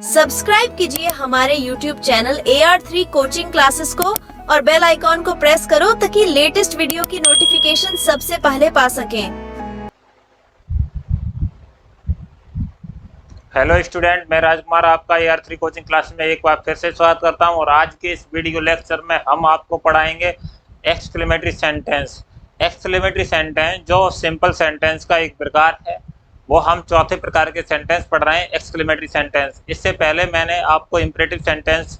Subscribe कीजिए हमारे YouTube channel AR3 coaching classes को और बेल आइकॉन को प्रेस करो ताकि लेटेस्ट वीडियो की नोटिफिकेशन सबसे पहले पा सकें। हेलो स्टूडेंट, मैं राजकुमार आपका AR3 कोचिंग क्लास में एक बार फिर से स्वागत करता हूं और आज के इस वीडियो लेक्चर में हम आपको पढ़ाएंगे एक्सक्लेमेटरी सेंटेंस। एक्सक्लेमेटरी सेंटेंस जो सिंपल सेंटेंस का एक प्रकार है, वो हम चौथे प्रकार के सेंटेंस पढ़ रहे हैं, एक्सक्लेमेटरी सेंटेंस। इससे पहले मैंने आपको इंपरेटिव सेंटेंस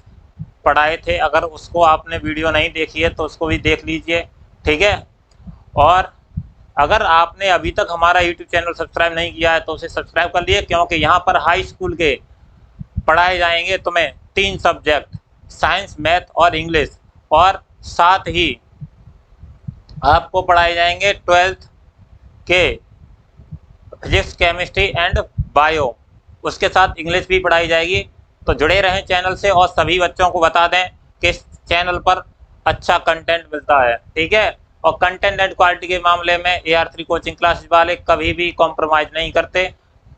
पढ़ाए थे, अगर उसको आपने वीडियो नहीं देखी है तो उसको भी देख लीजिए, ठीक है। और अगर आपने अभी तक हमारा YouTube चैनल सब्सक्राइब नहीं किया है तो उसे सब्सक्राइब कर लिए, क्योंकि यहाँ पर हाई स्कूल के पढ़ाए जाएंगे तुम्हें 3 सब्जेक्ट, साइंस, मैथ और इंग्लिश, और साथ ही आपको पढ़ाए जाएंगे 12th के फिजिक्स, केमिस्ट्री एंड बायो, उसके साथ इंग्लिश भी पढ़ाई जाएगी। तो जुड़े रहें चैनल से और सभी बच्चों को बता दें कि इस चैनल पर अच्छा कंटेंट मिलता है, ठीक है। और कंटेंट एंड क्वालिटी के मामले में AR3 कोचिंग क्लासेस वाले कभी भी कॉम्प्रोमाइज़ नहीं करते।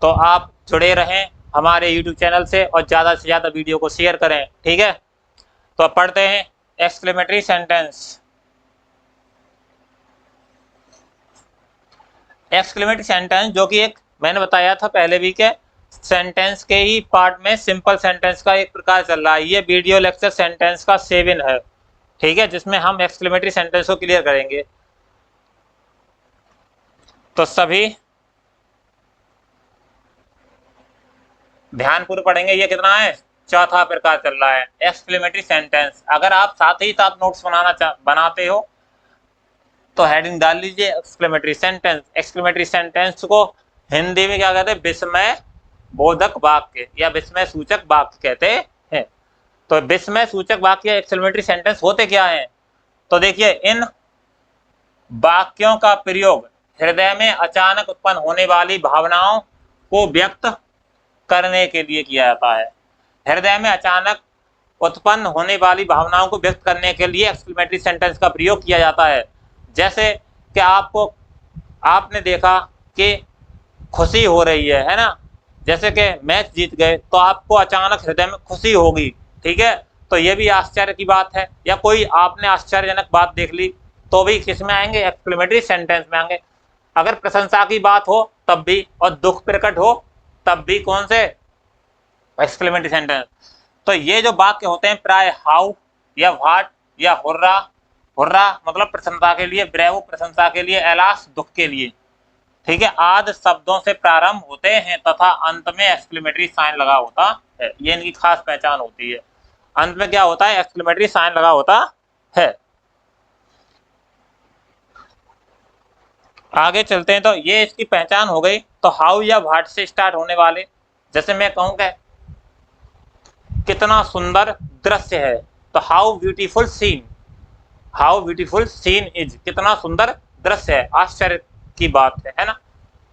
तो आप जुड़े रहें हमारे YouTube चैनल से और ज़्यादा से ज़्यादा वीडियो को शेयर करें, ठीक है। तो अब पढ़ते हैं एक्सक्लेमेटरी सेंटेंस। एक्सक्लेमेटरी सेंटेंस जो कि एक मैंने बताया था पहले भी के सेंटेंस के ही पार्ट में सिंपल सेंटेंस का एक प्रकार चल रहा है। ये वीडियो लेक्चर सेंटेंस का 7 है, ठीक है, जिसमें हम एक्सक्लेमेटरी सेंटेंस को क्लियर करेंगे। तो सभी ध्यानपूर्वक पढ़ेंगे। ये कितना है? चौथा प्रकार चल रहा है एक्सक्लेमेटरी सेंटेंस। अगर आप साथ ही साथ नोट्स बनाते हो तो हेडिंग डाल लीजिए एक्सक्लेमेटरी सेंटेंस। एक्सक्लेमेटरी सेंटेंस को हिंदी में क्या कहते हैं? विस्मय बोधक वाक्य या विस्मय सूचक वाक्य कहते हैं। तो विस्मय सूचक वाक्य एक्सक्लेमेटरी सेंटेंस होते क्या हैं? तो देखिए, इन वाक्यों का प्रयोग हृदय में अचानक उत्पन्न होने वाली भावनाओं को व्यक्त करने के लिए किया जाता है। हृदय में अचानक उत्पन्न होने वाली भावनाओं को व्यक्त करने के लिए एक्सक्लेमेटरी सेंटेंस का प्रयोग किया जाता है। जैसे कि आपने देखा कि खुशी हो रही है ना, जैसे कि मैच जीत गए तो आपको अचानक हृदय में खुशी होगी, ठीक है। तो ये भी आश्चर्य की बात है। या कोई आपने आश्चर्यजनक बात देख ली तो भी किस में आएंगे? एक्सक्लेमेटरी सेंटेंस में आएंगे। अगर प्रशंसा की बात हो तब भी, और दुख प्रकट हो तब भी, कौन से? Exclamatory sentence. तो ये जो वाक्य होते हैं प्राय हाउ या व्हाट या हुर्रा, हुर्रा मतलब प्रशंसा के लिए, ब्रेवो प्रशंसा के लिए, एलास दुख के लिए, ठीक है, आदि शब्दों से प्रारंभ होते हैं तथा अंत में एक्सक्लेमेटरी साइन लगा होता है। ये इनकी खास पहचान होती है। अंत में क्या होता है? एक्सक्लेमेटरी साइन लगा होता है। आगे चलते हैं। तो ये इसकी पहचान हो गई। तो हाउ या व्हाट से स्टार्ट होने वाले, जैसे मैं कहूँगा कितना सुंदर दृश्य है, तो how beautiful scene, how beautiful scene is, कितना सुंदर दृश्य है, आश्चर्य की बात है ना,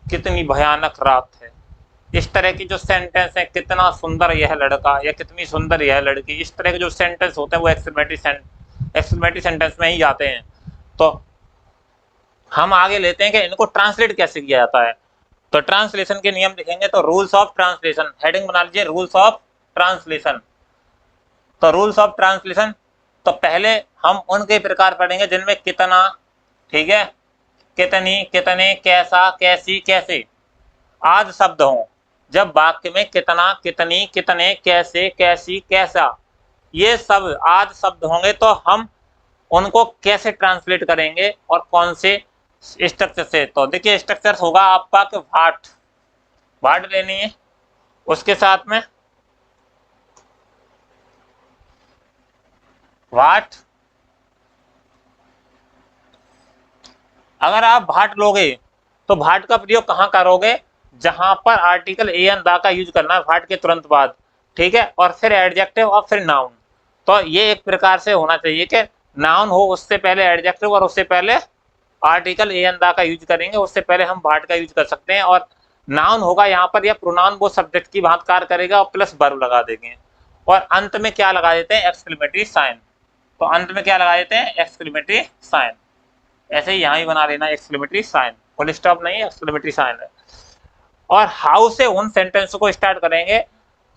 कितनी भयानक रात है। इस तरह की जो सेंटेंस है, कितना सुंदर यह लड़का या कितनी सुंदर यह लड़की, इस तरह के जो सेंटेंस होते हैं वो एक्सक्लेमेटरी सेंटेंस में ही आते हैं। तो हम आगे लेते हैं कि इनको ट्रांसलेट कैसे किया जाता है। तो ट्रांसलेशन के नियम लिखेंगे। तो रूल्स ऑफ ट्रांसलेशन, हेडिंग बना लीजिए रूल्स ऑफ ट्रांसलेशन। तो रूल्स ऑफ ट्रांसलेशन, तो पहले हम उनके प्रकार पढ़ेंगे जिनमें कितना, ठीक है, कितनी, कितने, कैसा, कैसी, कैसे आदि शब्द हों। जब वाक्य में कितना, कितनी, कितने, कैसे, कैसी, कैसा ये सब आदि शब्द होंगे तो हम उनको कैसे ट्रांसलेट करेंगे और कौन से स्ट्रक्चर से। तो देखिए, स्ट्रक्चर होगा आपका कि व्हाट, व्हाट लेनी है, उसके साथ में व्हाट। अगर आप भाट लोगे तो भाट का प्रयोग कहाँ करोगे? जहां पर आर्टिकल एन दा का यूज करना है भाट के तुरंत बाद, ठीक है, और फिर एडजेक्टिव और फिर नाउन। तो ये एक प्रकार से होना चाहिए कि नाउन हो, उससे पहले एडजेक्टिव और उससे पहले आर्टिकल एन दा का यूज करेंगे, उससे पहले हम भाट का यूज कर सकते हैं। और नाउन होगा यहाँ पर या प्रोनाउन, वो सब्जेक्ट की भांति कार्य करेगा और प्लस वर्ब लगा देंगे। और अंत में क्या लगा देते हैं? Exclamatory sign. तो अंत में क्या लगा देते हैं? Exclamatory sign. ऐसे ही यहाँ ही बना लेना एक्सक्लेमेटरी साइन, फुल स्टॉप नहीं, एक्सक्लेमेटरी साइन है। और हाउ से उन सेंटेंस को स्टार्ट करेंगे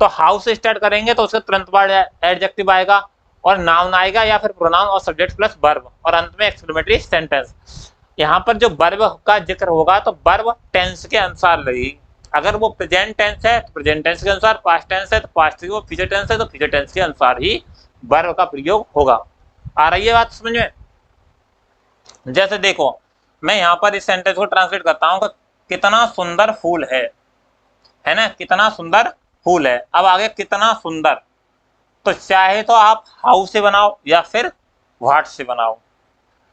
तो हाउ से स्टार्ट करेंगे तो उसके तुरंत बाद एडजेक्टिव आएगा और नाउन आएगा या फिर प्रोनाउन और सब्जेक्ट प्लस वर्ब और अंत में एक्सक्लेमेटरी सेंटेंस। यहाँ पर जो वर्ब का जिक्र होगा तो वर्ब टेंस के अनुसार लगेगी। अगर वो प्रेजेंट टेंस है तो प्रेजेंट टेंस के अनुसार, पास्ट टेंस है तो पास्ट, वो फ्यूचर टेंस है तो फ्यूचर टेंस के अनुसार ही वर्ब का प्रयोग होगा। आ रही है बात समझ में? जैसे देखो, मैं यहाँ पर इस सेंटेंस को ट्रांसलेट करता हूँ, कितना सुंदर फूल है ना, कितना सुंदर फूल है। अब आगे कितना सुंदर, तो चाहे तो आप हाउ से बनाओ या फिर व्हाट से बनाओ।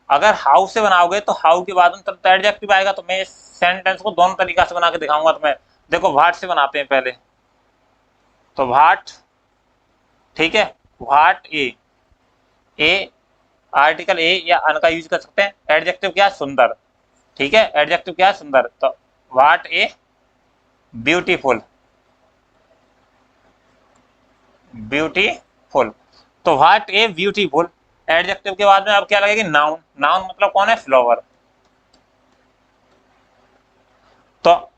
अगर हाउ से बनाओगे तो हाउ के बाद में तब एडजेक्टिव आएगा। तो मैं इस सेंटेंस को दोनों तरीका से बना के दिखाऊंगा तुम्हें। देखो व्हाट से बनाते हैं पहले, तो व्हाट, ठीक है, व्हाट ए आर्टिकल ए या अन का यूज कर सकते हैं। एडजेक्टिव क्या है? सुंदर, ठीक है, एडजेक्टिव क्या है? सुंदर। तो व्हाट ए ब्यूटीफुल, ब्यूटीफुल। तो व्हाट ए ब्यूटीफुल एडजेक्टिव के बाद में अब क्या लगेगी? नाउन। नाउन मतलब कौन है? फ्लावर। तो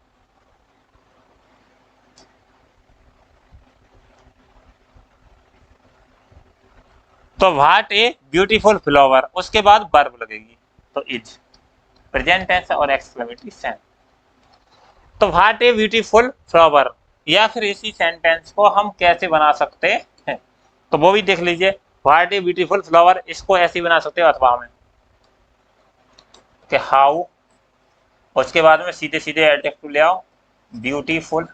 व्हाट ए ब्यूटीफुल फ्लावर, उसके बाद वर्ब लगेगी, तो इज, प्रेजेंट टेंस और एक्सक्लेमेटरी सेंस। तो व्हाट ए ब्यूटीफुल फ्लावर, या फिर इसी सेंटेंस को हम कैसे बना सकते हैं, तो वो भी देख लीजिए। व्हाट ए ब्यूटीफुल फ्लावर, इसको ऐसे बना सकते हो अथवा में कि हाउ, उसके बाद में सीधे सीधे एडजेक्टिव ले आओ, ब्यूटीफुल,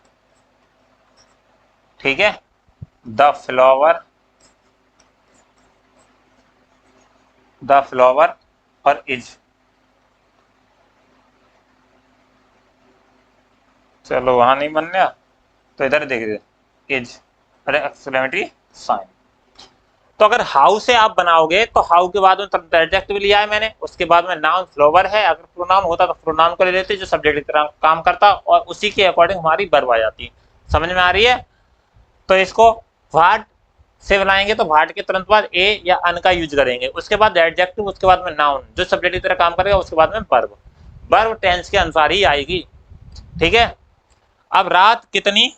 ठीक है, द फ्लावर, द फ्लावर और इज। चलो वहां नहीं बन गया तो इधर देख दे, इज और एक्सक्लेमेटरी साइन। तो अगर हाउ से आप बनाओगे तो हाउ के बाद में एडजेक्टिव लिया है मैंने, उसके बाद में नाउन फ्लावर है। अगर प्रोनाउन होता तो प्रोनाउन को ले लेते जो सब्जेक्ट की तरह काम करता और उसी के अकॉर्डिंग हमारी वर्ब आ जाती। समझ में आ रही है? तो इसको व्हाट से बनाएंगे तो व्हाट के तुरंत बाद ए या अन का यूज करेंगे, उसके बाद एडजेक्टिव, उसके बाद में नाउन जो सब्जेक्ट की तरह काम करेगा, उसके बाद में वर्ब। वर्ब टेंस के अनुसार ही आएगी, ठीक है। अब रात कितनी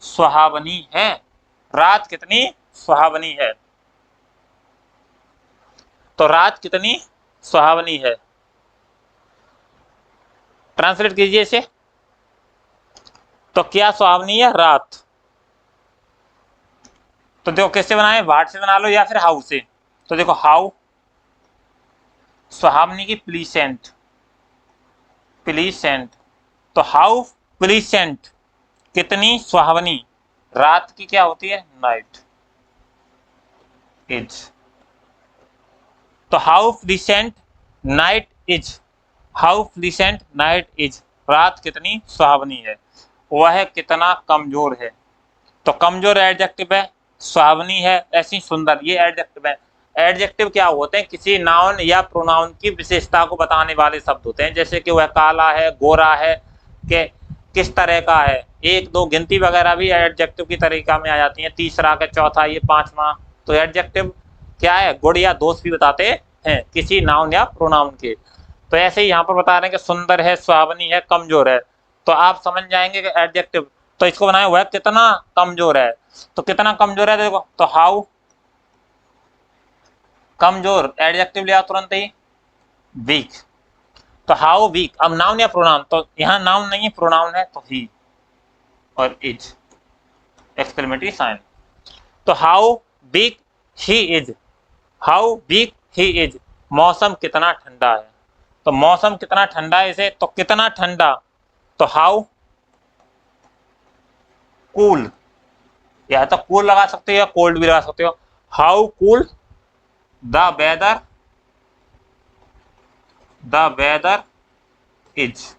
सुहावनी है, रात कितनी सुहावनी है, तो रात कितनी सुहावनी है, ट्रांसलेट कीजिए इसे। तो क्या सुहावनी है? रात। तो देखो किससे बनाए, व्हाट से बना लो या फिर हाउ से। तो देखो हाउ, सुहावनी की प्लीसेंट, प्लीसेंट, तो हाउ प्लीसेंट, कितनी सुहावनी, रात की क्या होती है? Night, is. तो how pleasant night is, how pleasant night is, रात कितनी सुहावनी है। वह कितना कमजोर है, तो कमजोर एडजेक्टिव है, सुहावनी है ऐसी सुंदर, ये एडजेक्टिव है। एडजेक्टिव क्या होते हैं? किसी नाउन या प्रोनाउन की विशेषता को बताने वाले शब्द होते हैं, जैसे कि वह काला है, गोरा है, कि किस तरह का है। एक दो गिनती वगैरह भी एडजेक्टिव की तरीका में आ जाती है, तीसरा का, चौथा, ये पांचवा। तो एडजेक्टिव क्या है? गुण या दोष भी बताते हैं किसी नाउन या प्रोनाउन के। तो ऐसे ही यहाँ पर बता रहे हैं कि सुंदर है, सुहावनी है, कमजोर है। तो आप समझ जाएंगे कि एडजेक्टिव, तो इसको बनाया हुआ है कितना कमजोर है। तो कितना कमजोर है देखो, तो हाउ कमजोर, एडजेक्टिव लिया तुरंत ही, वीक। तो हाउ वीक, अब नाउन या प्रोनाउन, तो यहाँ नाउन नहीं है प्रोनाउन है, तो ही और इज, एक्सक्लेमेटरी साइन। तो how weak he is, how weak he is, मौसम कितना ठंडा है। तो मौसम कितना ठंडा है इसे, तो कितना ठंडा, तो हाउ कूल, या तो कूल लगा सकते हो या कोल्ड भी लगा सकते हो। How cool the weather, the weather is.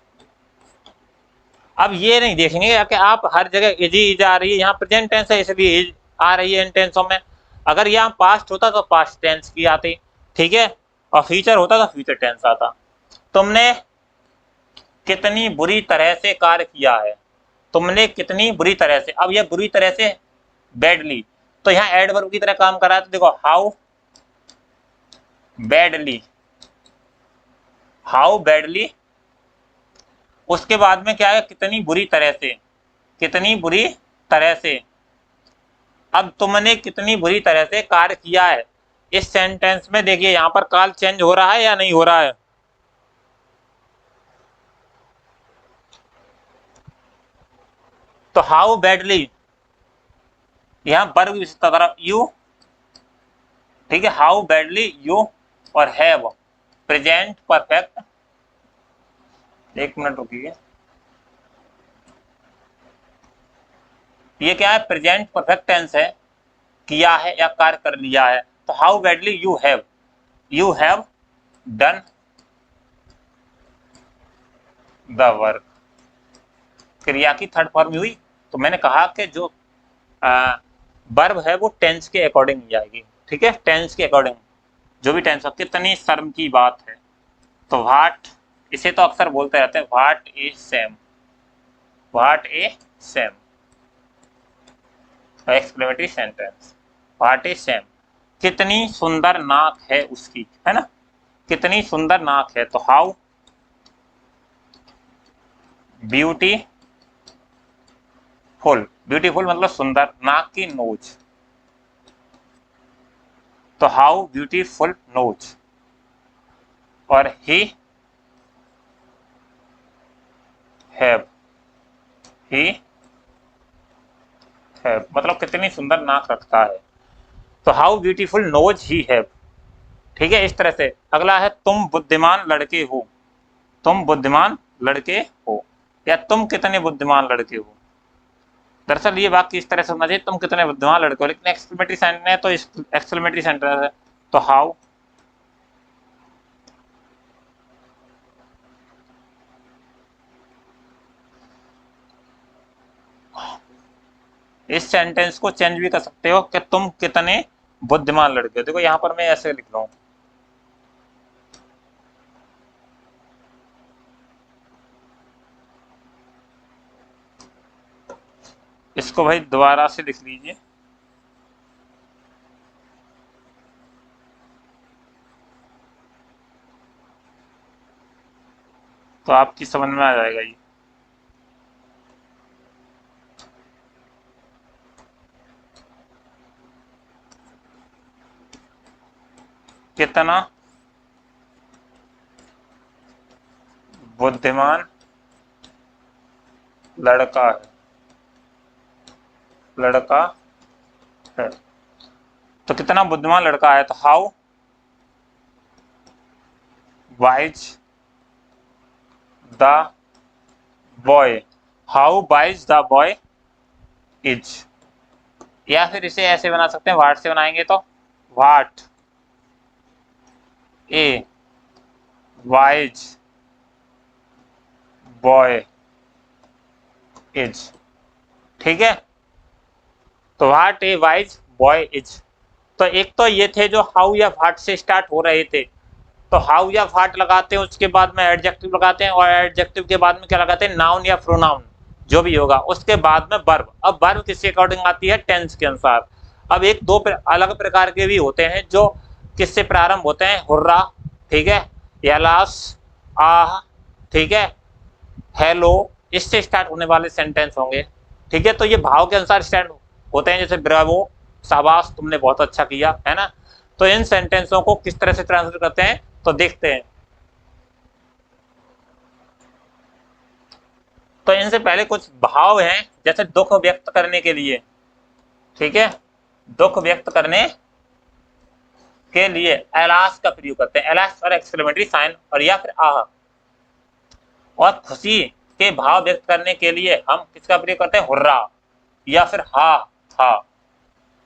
अब ये नहीं देखेंगे कि आप हर जगह इज इज आ रही है, यहाँ प्रेजेंट टेंस है इसलिए इज आ रही है इन टेंसों में। अगर यहाँ पास्ट होता तो पास्ट टेंस की आती, ठीक है, और फ्यूचर होता तो फ्यूचर टेंस आता। तुमने कितनी बुरी तरह से कार्य किया है, तुमने कितनी बुरी तरह से, अब यह बुरी तरह से बैडली, तो यहाँ एडवर्ब की तरह काम कर रहा है। तो देखो हाउ बैडली, हाउ बैडली, उसके बाद में क्या है? कितनी बुरी तरह से, कितनी बुरी तरह से, अब तुमने कितनी बुरी तरह से कार्य किया है। इस सेंटेंस में देखिए यहाँ पर काल चेंज हो रहा है या नहीं हो रहा है। तो हाउ बैडली, यहाँ वर्ग विशेषता द्वारा यू, ठीक है, हाउ बैडली यू और हैव प्रेजेंट परफेक्ट। एक मिनट रुकिए, ये क्या है, प्रेजेंट परफेक्ट टेंस है, किया है या कार्य कर लिया है। तो how badly you have done the work, क्रिया की थर्ड फॉर्म हुई। तो मैंने कहा कि जो वर्ब है वो टेंस के अकॉर्डिंग जाएगी, ठीक है, टेंस के अकॉर्डिंग, जो भी टेंस हो। कितनी शर्म की बात है। तो व्हाट, इसे तो अक्सर बोलते रहते हैं, what A same, what A same, exclamatory sentence, what A same, कितनी सुंदर नाक है उसकी, है ना, कितनी सुंदर नाक है। तो हाउ ब्यूटीफुल, ब्यूटीफुल मतलब सुंदर, नाक की नोज, तो हाउ ब्यूटीफुल नोज। और ही हैव मतलब कितनी सुंदर नाक रखता है। तो how beautiful nose he have, ठीक है, इस तरह से। अगला है तुम बुद्धिमान लड़के हो, तुम बुद्धिमान लड़के हो, या तुम कितने बुद्धिमान लड़के हो। दरअसल ये वाक्य इस तरह से होना चाहिए, तुम कितने बुद्धिमान लड़के हो, लेकिन एक्सक्लेमेटरी सेंटेंस है तो एक्सक्लेमेटरी सेंटेंस है। तो हाउ, इस सेंटेंस को चेंज भी कर सकते हो कि तुम कितने बुद्धिमान लड़के हो। देखो यहाँ पर मैं ऐसे लिख रहा हूं, इसको भाई दोबारा से लिख लीजिए, तो आपकी समझ में आ जाएगा ये। कितना बुद्धिमान लड़का है, लड़का है, तो कितना बुद्धिमान लड़का है। तो how wise the boy, how wise the boy is, या फिर इसे ऐसे बना सकते हैं, वाट से बनाएंगे तो वाट ए वाइज बॉय इज, ठीक है। तो what A wise boy is, तो एक तो ये थे जो हाउ या व्हाट से स्टार्ट हो रहे थे, तो हाउ या व्हाट लगाते हैं, उसके बाद में एडजेक्टिव लगाते हैं, और एडजेक्टिव के बाद में क्या लगाते हैं, नाउन या प्रोनाउन, जो भी होगा, उसके बाद में वर्ब। अब वर्ब किसके अकॉर्डिंग आती है, टेंस के अनुसार। अब एक दो अलग प्रकार के भी होते हैं जो किससे प्रारंभ होते हैं, हुर्रा, ठीक है, यलास, आह, ठीक है, हेलो, इससे स्टार्ट होने वाले सेंटेंस होंगे, ठीक है। तो ये भाव के अनुसार स्टार्ट होते हैं, जैसे ब्रावो, शाबाश, तुमने बहुत अच्छा किया, है ना। तो इन सेंटेंसों को किस तरह से ट्रांसलेट करते हैं, तो देखते हैं। तो इनसे पहले कुछ भाव हैं, जैसे दुख व्यक्त करने के लिए, ठीक है, दुख व्यक्त करने के लिए एलास का प्रयोग करते हैं, एलास और एक्सक्लेमेटरी साइन, और या फिर आह। और खुशी के भाव व्यक्त करने के लिए हम किसका प्रयोग करते हैं, हुर्रा या फिर हा हा,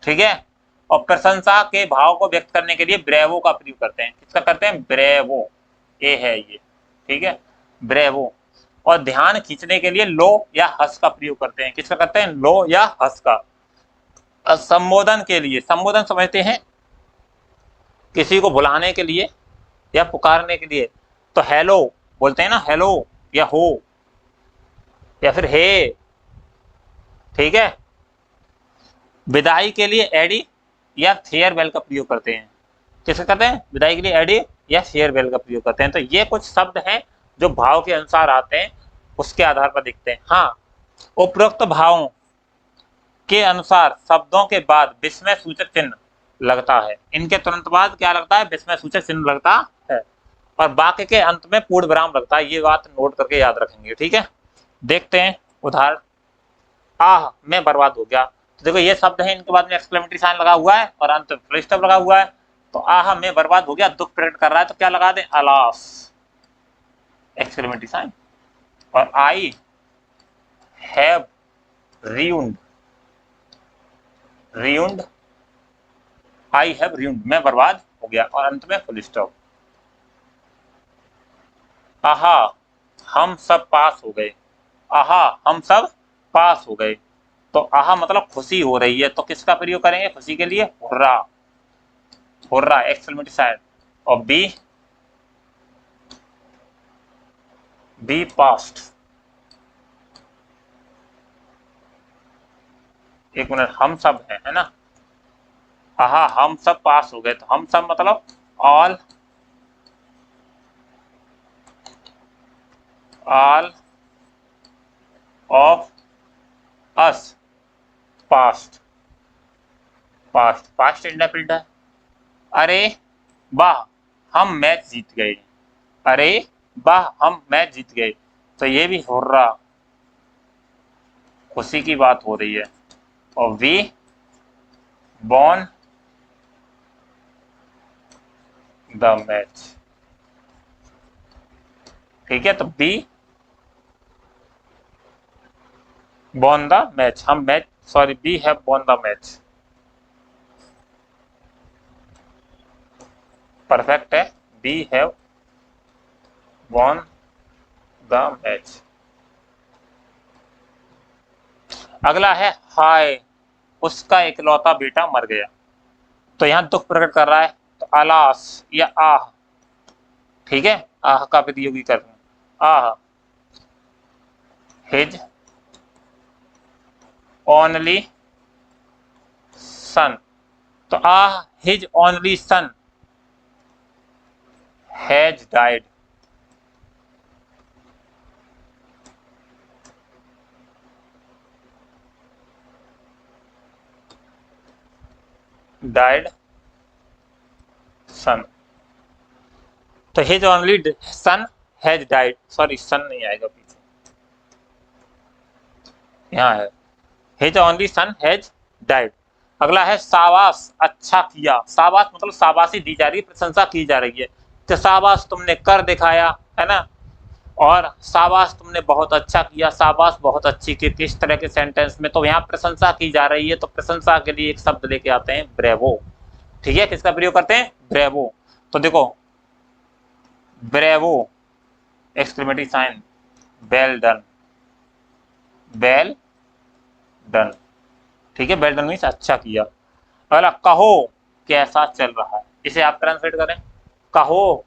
ठीक है। और प्रशंसा के भाव को व्यक्त करने के लिए ब्रेवो का प्रयोग करते हैं, किसका करते हैं, ब्रेवो, ए है ये, ठीक है, ब्रेवो। और ध्यान खींचने के लिए लो या हस का प्रयोग करते हैं, किसका करते हैं, लो या हस का। संबोधन के लिए, संबोधन समझते हैं, किसी को बुलाने के लिए या पुकारने के लिए, तो हेलो बोलते हैं ना, हेलो या हो या फिर हे, ठीक है। विदाई के लिए एडी या फेयरवेल का प्रयोग करते हैं, किसका करते हैं, विदाई के लिए एडी या फेयरवेल का प्रयोग करते हैं। तो ये कुछ शब्द हैं जो भाव के अनुसार आते हैं, उसके आधार पर दिखते हैं। हाँ, उपरोक्त भावों के अनुसार शब्दों के बाद विस्मय सूचक चिन्ह लगता है। इनके तुरंत बाद क्या लगता है? विस्मय सूचक चिन्ह लगता है। और वाक्य के अंत में पूर्ण विराम लगता है। ये बात नोट करके याद रखेंगे, ठीक है। देखते हैं उदाहरण। आह, मैं बर्बाद हो गया। तो देखो ये शब्द है, इनके बाद में एक्सक्लेमेटरी साइन लगा हुआ है और अंत में फुल स्टॉप लगा हुआ है। तो आह, मैं बर्बाद हो गया, दुख प्रकट कर रहा है, तो क्या लगा दें? Alas, exclamatory sign. और I have ruined, ruined, I have ruined, मैं बर्बाद हो गया, और अंत में फुल स्टॉप। आहा, हम सब पास हो गए। आहा, हम सब पास हो गए। तो आहा मतलब खुशी हो रही है, तो किसका प्रयोग करेंगे खुशी के लिए? Hurrah, hurrah, exclamatory sign. और बी पास्ट। एक मिनट, हम सब है ना। आहा, हम सब पास हो गए, तो हम सब मतलब all of us past. Past indefinite है। अरे वाह, हम मैच जीत गए। अरे वाह, हम मैच जीत गए, तो ये भी हुर्रा, खुशी की बात हो रही है। और वी वॉन द मैच, ठीक है। तो बी वॉन द मैच, हम match, sorry, we have won the match, perfect है। We have won the match. अगला है हाय, उसका इकलौता बेटा मर गया। तो यहां दुख प्रकट कर रहा है, तो अलास या आह, ठीक है, आह का प्रतियोगी कर रहे हैं। Ah, his only son. तो ah, his only son has died. Died son. तो his only son has died, sorry son नहीं आएगा पीछे, यहाँ है his only son has died. अगला है शाबाश, अच्छा किया। शाबाश मतलब शाबाशी दी जा रही है, प्रशंसा की जा रही है। तो शाबाश तुमने कर दिखाया, है ना। और शाबाश तुमने बहुत अच्छा किया, शाबाश बहुत अच्छी की, किस तरह के सेंटेंस में? तो यहाँ प्रशंसा की जा रही है, तो प्रशंसा के लिए एक शब्द लेके आते हैं ब्रेवो, ठीक है। किसका प्रयोग करते हैं? ब्रेवो। तो देखो bravo, exclamatory sign, well done, well done, ठीक है। वेल डन मीन्स अच्छा किया। अगला कहो कैसा चल रहा है, इसे आप ट्रांसलेट करें, कहो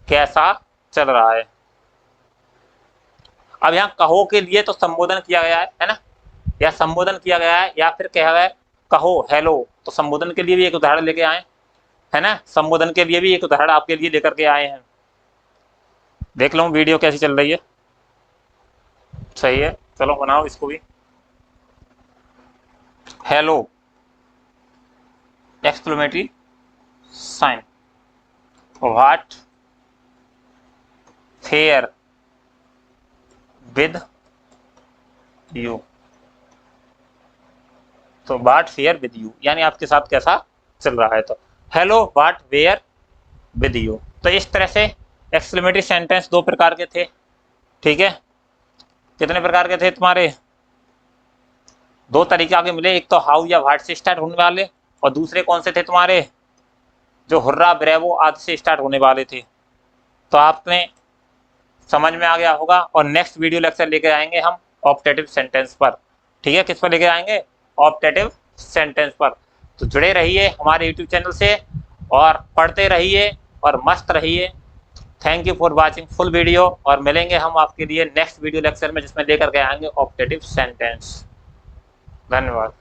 कैसा चल रहा है। अब यहाँ कहो के लिए तो संबोधन किया गया है ना, या संबोधन किया गया है, या फिर कहा गया है कहो हेलो। तो संबोधन के लिए भी एक उदाहरण लेके आए, है ना। संबोधन के लिए भी एक उदाहरण आपके लिए लेकर के आए हैं। देख लो वीडियो कैसी चल रही है, सही है, चलो बनाओ इसको भी। Hello, exclamatory sign, what fare with you. तो व्हाट फेयर विद यू यानी आपके साथ कैसा चल रहा है। तो hello what where with you. तो इस तरह से एक्सक्लेमेटरी सेंटेंस दो प्रकार के थे, ठीक है। कितने प्रकार के थे तुम्हारे? दो तरीके आगे मिले, एक तो हाउ या व्हाट से स्टार्ट होने वाले, और दूसरे कौन से थे तुम्हारे? जो हुर्रा, ब्रेवो आदि से स्टार्ट होने वाले थे। तो आपने समझ में आ गया होगा। और नेक्स्ट वीडियो लेक्चर लेके आएंगे हम ऑप्टेटिव सेंटेंस पर, ठीक है। किस पर लेके आएंगे? ऑप्टेटिव सेंटेंस पर। तो जुड़े रहिए हमारे यूट्यूब चैनल से और पढ़ते रहिए और मस्त रहिए। Thank you for watching full video, और मिलेंगे हम आपके लिए नेक्स्ट वीडियो लेक्चर में, जिसमें लेकर के आएंगे ऑप्टेटिव सेंटेंस। धन्यवाद।